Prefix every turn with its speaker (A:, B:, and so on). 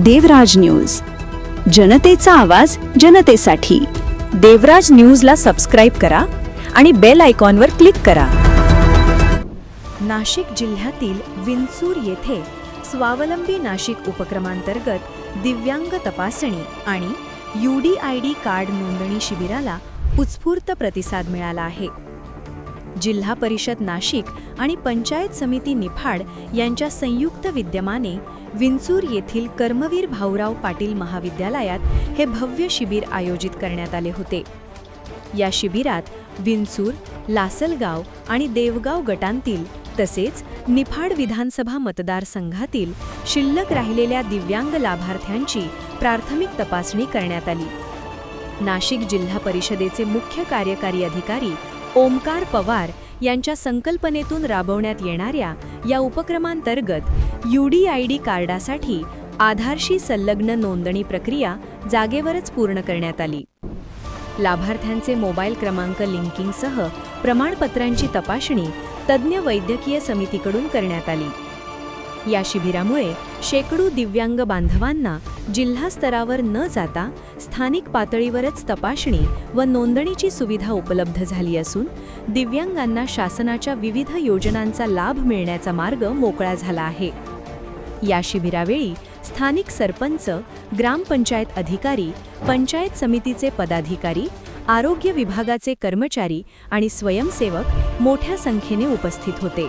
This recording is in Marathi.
A: देवराज न्यूज, जनतेचा आवाज जनतेसाठी। देवराज न्यूजला सबस्क्राईब करा आणि बेल आयकॉनवर क्लिक करा। नाशिक जिल्ह्यातील विंचूर येथे स्वावलंबी नाशिक उपक्रमांतर्गत दिव्यांग तपासणी आणि UDID कार्ड नोंदणी शिबिराला उत्स्फूर्त प्रतिसाद मिळाला आहे। जिल्हा परिषद नाशिक आणि पंचायत समिती निफाड यांच्या संयुक्त विद्यमाने विंचूर येथील कर्मवीर भाऊराव पाटील महाविद्यालयात हे भव्य शिबिर आयोजित करण्यात आले होते। या शिबिरात विंचूर, लासलगाव आणि देवगाव गटांतील तसेच निफाड विधानसभा मतदारसंघातील शिल्लक राहिलेल्या दिव्यांग लाभार्थ्यांची प्राथमिक तपासणी करण्यात आली। नाशिक जिल्हा परिषदेचे मुख्य कार्यकारी अधिकारी ओमकार पवार यांच्या संकल्पनेतून राबवण्यात येणाऱ्या या उपक्रमांतर्गत UDID कार्डासाठी आधारशी संलग्न नोंदणी प्रक्रिया जागेवरच पूर्ण करण्यात आली। लाभार्थ्यांचे मोबाईल क्रमांक लिंकिंगसह प्रमाणपत्रांची तपासणी तज्ज्ञ वैद्यकीय समितीकडून करण्यात आली। या शिबिरामुळे शेकडो दिव्यांग बांधवांना जिल्हा स्तरावर न जाता स्थानिक पातळीवरच तपासणी व नोंदणीची सुविधा उपलब्ध झाली असून दिव्यांगांना शासनाच्या विविध योजनांचा लाभ मिळण्याचा मार्ग मोकळा झाला आहे। या शिबिरावेळी स्थानिक सरपंच, ग्रामपंचायत अधिकारी, पंचायत समितीचे पदाधिकारी, आरोग्य विभागाचे कर्मचारी आणि स्वयंसेवक मोठ्या संख्येने उपस्थित होते।